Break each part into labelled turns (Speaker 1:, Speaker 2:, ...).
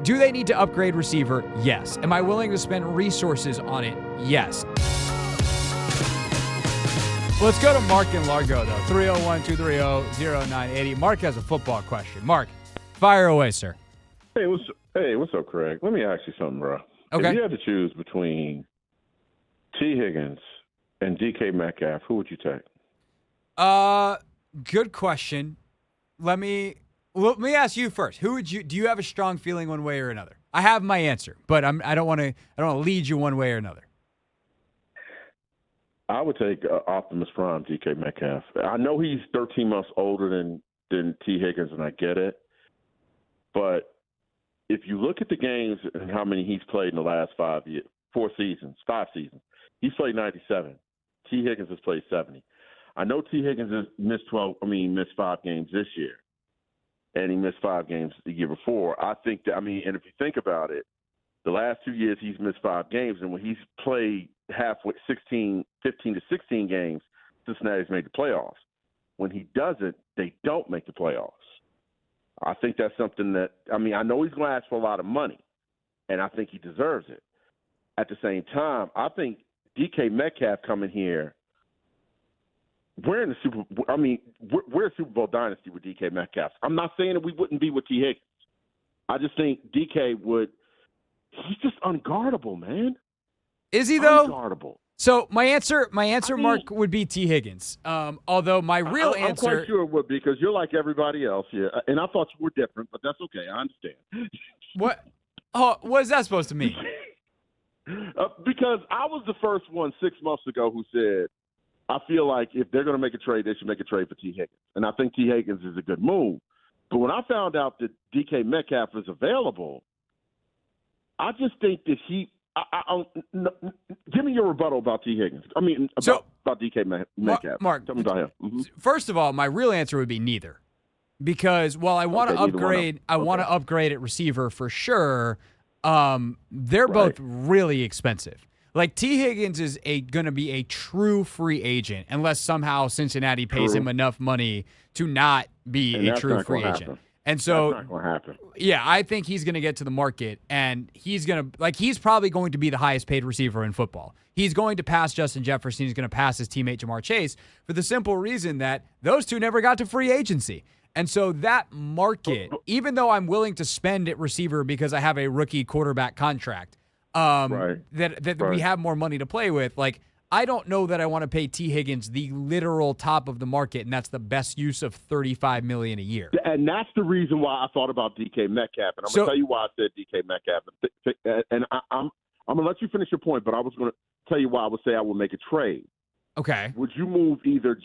Speaker 1: Do they need to upgrade receiver? Yes. Am I willing to spend resources on it? Yes. Let's go to Mark in Largo, though. 301-230-0980. Mark has a football question. Mark, fire away, sir.
Speaker 2: Hey, what's up, Craig? Let me ask you something, bro.
Speaker 1: Okay.
Speaker 2: If you had to choose between T. Higgins and DK Metcalf, who would you take?
Speaker 1: Good question. Let me ask you first. Do you have a strong feeling one way or another? I have my answer, but I don't want to lead you one way or another.
Speaker 2: I would take Optimus Prime, DK Metcalf. I know he's 13 months older than T. Higgins, and I get it. But if you look at the games and how many he's played in the last 5 seasons, he's played 97. T. Higgins has played 70. I know T. Higgins has missed 5 games this year, and he missed 5 games the year before. I think that, and if you think about it, the last 2 years he's missed 5 games, and when he's played halfway 15 to 16 games, Cincinnati's made the playoffs. When he doesn't, they don't make the playoffs. I think that's something that, I know he's going to ask for a lot of money, and I think he deserves it. At the same time, I think DK Metcalf coming here, we're in the we're a Super Bowl dynasty with DK Metcalf. I'm not saying that we wouldn't be with T. Higgins. I just think DK he's just unguardable, man.
Speaker 1: Is he, though?
Speaker 2: Unguardable.
Speaker 1: So my answer, Mark, would be T. Higgins. Although my real answer,
Speaker 2: I'm quite sure it would be, because you're like everybody else here, and I thought you were different, but that's okay. I understand.
Speaker 1: What? Oh, what is that supposed to mean?
Speaker 2: Because I was the first one 6 months ago who said, I feel like if they're going to make a trade, they should make a trade for T. Higgins, and I think T. Higgins is a good move. But when I found out that DK Metcalf is available, I just think that give me your rebuttal about T. Higgins. About DK Metcalf.
Speaker 1: Mark,
Speaker 2: tell me about him. Mm-hmm.
Speaker 1: First of all, my real answer would be neither, because while I want to upgrade, want to upgrade at receiver for sure. They're both really expensive. Like, T. Higgins is going to be a true free agent unless somehow Cincinnati pays him enough money to not be a true free agent. And so,
Speaker 2: that's not going to happen.
Speaker 1: Yeah, I think he's going to get to the market, and he's probably going to be the highest paid receiver in football. He's going to pass Justin Jefferson. He's going to pass his teammate Jamar Chase for the simple reason that those two never got to free agency. And so that market, even though I'm willing to spend at receiver because I have a rookie quarterback contract, we have more money to play with, like, I don't know that I want to pay T. Higgins the literal top of the market, and that's the best use of $35 million a year.
Speaker 2: And that's the reason why I thought about DK Metcalf, and I'm going to tell you why I said DK Metcalf. And I'm going to let you finish your point, but I was going to tell you why I would say I would make a trade.
Speaker 1: Okay.
Speaker 2: Would you move either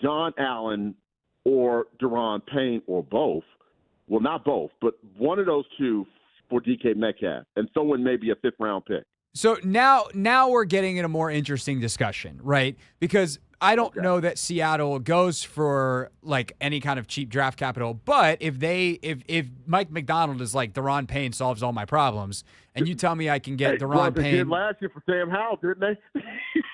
Speaker 2: John Allen or Daron Payne, or both? Well, not both, but one of those two for DK Metcalf, and throw in maybe a 5th-round pick.
Speaker 1: So now we're getting in a more interesting discussion, right? Because I don't know that Seattle goes for like any kind of cheap draft capital, but if Mike McDonald is like, Daron Payne solves all my problems, and you tell me I can get Daron Payne.
Speaker 2: They did last year for Sam Howell, didn't they?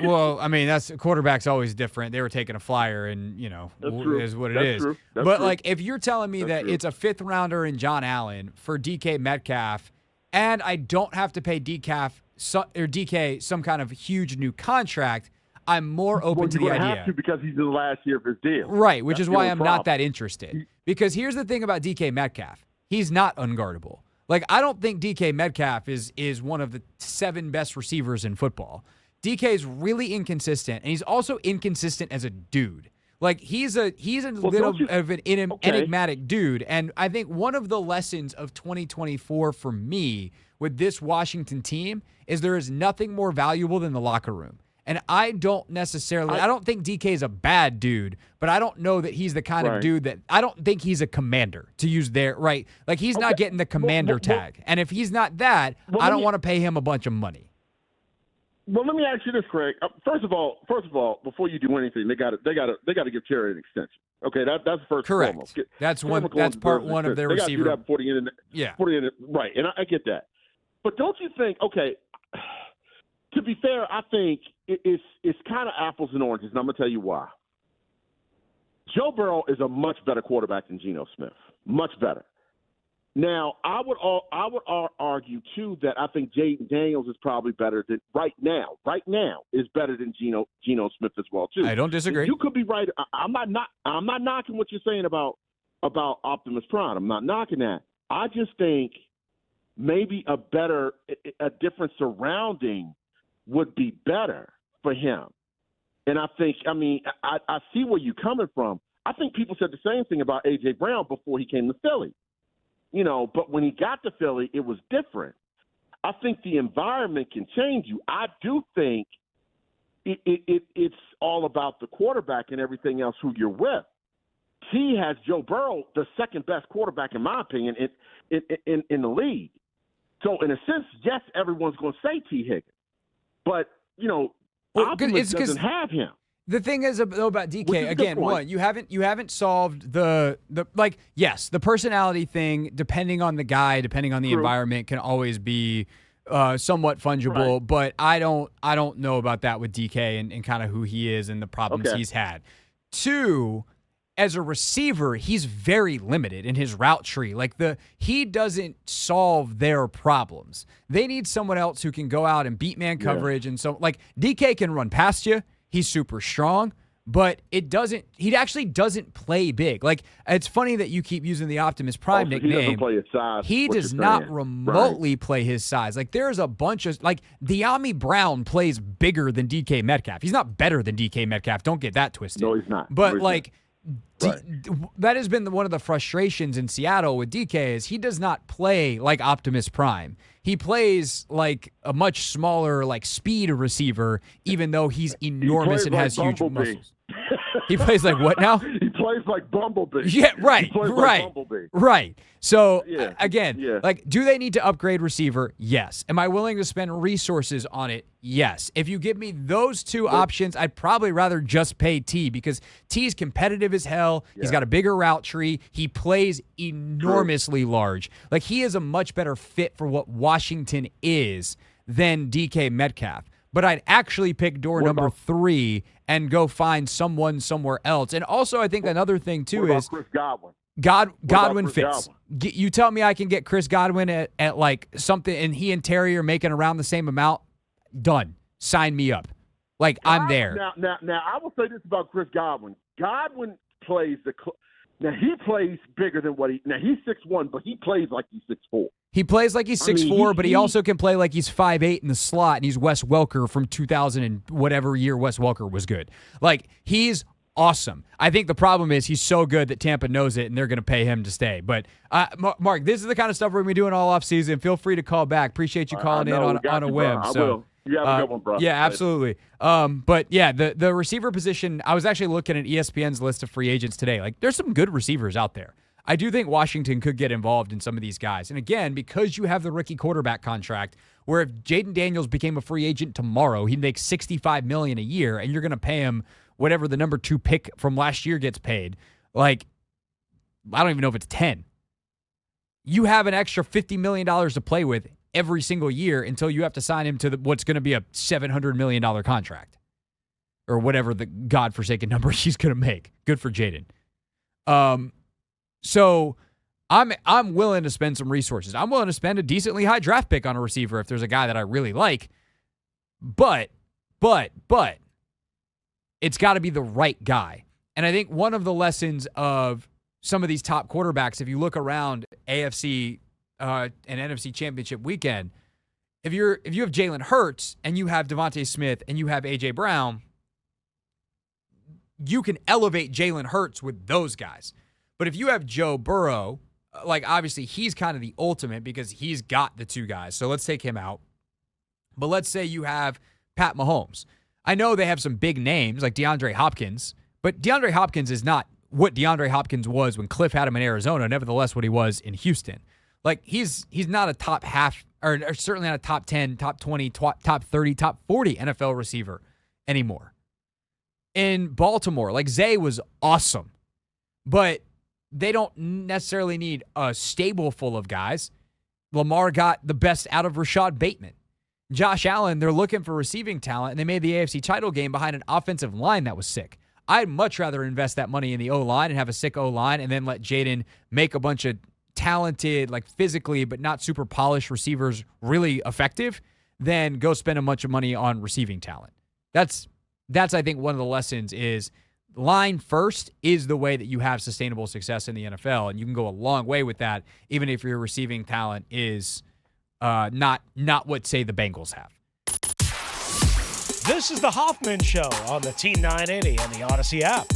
Speaker 1: Well, that's quarterback's always different. They were taking a flyer, and is what it is. But like, if you're telling me that it's a 5th rounder in John Allen for DK Metcalf, and I don't have to pay DK some kind of huge new contract, I'm more open to the idea.
Speaker 2: Have to, because he's in the last year of his deal.
Speaker 1: Right, which is why I'm not that interested. Because here's the thing about DK Metcalf. He's not unguardable. Like, I don't think DK Metcalf is one of the 7 best receivers in football. DK is really inconsistent, and he's also inconsistent as a dude. Like, he's a little of an enigmatic dude, and I think one of the lessons of 2024 for me with this Washington team is there is nothing more valuable than the locker room. And I don't think DK is a bad dude, but I don't know that he's the kind of dude that, I don't think he's a commander, to use their, right? Like, he's not getting the commander tag. And if he's not that, I don't want to pay him a bunch of money.
Speaker 2: Well, let me ask you this, Craig. First of all, before you do anything, they got to give Terry an extension. Okay, that's the first.
Speaker 1: Correct.
Speaker 2: Foremost.
Speaker 1: That's part one of their receiver.
Speaker 2: They got to do that before the end of right, and I get that. But don't you think? Okay, to be fair, I think it's kind of apples and oranges, and I'm going to tell you why. Joe Burrow is a much better quarterback than Geno Smith. Much better. Now, I would argue too that I think Jaden Daniels is probably better than right now is better than Geno Smith as well too.
Speaker 1: I don't disagree.
Speaker 2: You could be right. I'm not knocking what you're saying about Optimus Prime. I'm not knocking that. I just think maybe a different surrounding would be better for him. And I see where you're coming from. I think people said the same thing about A.J. Brown before he came to Philly. But when he got to Philly, it was different. I think the environment can change you. I do think it's all about the quarterback and everything else who you're with. T has Joe Burrow, the second best quarterback, in my opinion, in the league. So in a sense, yes, everyone's going to say T Higgins. But, Optimus doesn't have him.
Speaker 1: The thing is though about DK, again, one, you haven't solved the yes, the personality thing, depending on the guy, depending on the environment, can always be somewhat fungible. Right. But I don't know about that with DK and kind of who he is and the problems he's had. Two, as a receiver, he's very limited in his route tree. He doesn't solve their problems. They need someone else who can go out and beat man coverage and so DK can run past you. He's super strong, but he actually doesn't play big. It's funny that you keep using the Optimus Prime nickname.
Speaker 2: He doesn't play his size.
Speaker 1: He does not remotely play his size. There's a bunch of, De'Ami Brown plays bigger than DK Metcalf. He's not better than DK Metcalf. Don't get that twisted.
Speaker 2: No, he's not.
Speaker 1: But, that has been one of the frustrations in Seattle with DK is he does not play like Optimus Prime. He plays like a much smaller, speed receiver, even though he's enormous and has huge muscles. He plays like what now?
Speaker 2: He plays like Bumblebee.
Speaker 1: Yeah, right,
Speaker 2: he plays
Speaker 1: right,
Speaker 2: like Bumblebee.
Speaker 1: Right. So, again, do they need to upgrade receiver? Yes. Am I willing to spend resources on it? Yes. If you give me those two options, I'd probably rather just pay T because T's competitive as hell. Yeah. He's got a bigger route tree. He plays enormously large. He is a much better fit for what Washington is than DK Metcalf. But I'd actually pick door number 3 and go find someone somewhere else. And also, I think another thing, too, is
Speaker 2: Chris Godwin.
Speaker 1: Godwin fits. You tell me I can get Chris Godwin at something, and he and Terry are making around the same amount. Done. Sign me up. I'm there.
Speaker 2: Now, I will say this about Chris Godwin. Godwin plays now he plays bigger than what now he's 6'1", but he plays like he's 6'4".
Speaker 1: He plays like he's 6'4", but he also can play like he's 5'8" in the slot, and he's Wes Welker from 2000 and whatever year Wes Welker was good. He's awesome. I think the problem is he's so good that Tampa knows it, and they're going to pay him to stay. But, Mark, this is the kind of stuff we're going to be doing all offseason. Feel free to call back. Appreciate you calling in on a whim.
Speaker 2: I will. You have a good one, bro.
Speaker 1: Yeah, absolutely. But, yeah, the receiver position, I was actually looking at ESPN's list of free agents today. There's some good receivers out there. I do think Washington could get involved in some of these guys. And again, because you have the rookie quarterback contract, where if Jaden Daniels became a free agent tomorrow, he'd make $65 million a year, and you're going to pay him whatever the number 2 pick from last year gets paid. I don't even know if it's 10. You have an extra $50 million to play with every single year until you have to sign him to what's going to be a $700 million contract or whatever the godforsaken number he's going to make. Good for Jaden. So I'm willing to spend some resources. I'm willing to spend a decently high draft pick on a receiver if there's a guy that I really like. But it's got to be the right guy. And I think one of the lessons of some of these top quarterbacks, if you look around AFC and NFC Championship weekend, if you have Jalen Hurts and you have Devontae Smith and you have A.J. Brown, you can elevate Jalen Hurts with those guys. But if you have Joe Burrow, obviously he's kind of the ultimate because he's got the 2 guys. So let's take him out. But let's say you have Pat Mahomes. I know they have some big names like DeAndre Hopkins, but DeAndre Hopkins is not what DeAndre Hopkins was when Cliff had him in Arizona, nevertheless what he was in Houston. He's not a top half, or certainly not a top 10, top 20, top 30, top 40 NFL receiver anymore. In Baltimore, Zay was awesome, but they don't necessarily need a stable full of guys. Lamar got the best out of Rashad Bateman. Josh Allen, they're looking for receiving talent, and they made the AFC title game behind an offensive line that was sick. I'd much rather invest that money in the O-line and have a sick O-line and then let Jaden make a bunch of talented, like physically, but not super polished receivers really effective, then go spend a bunch of money on receiving talent. That's I think one of the lessons is line first is the way that you have sustainable success in the NFL, and you can go a long way with that, even if your receiving talent is not what, say, the Bengals have.
Speaker 3: This is the Hoffman Show on the T980 and the Odyssey app.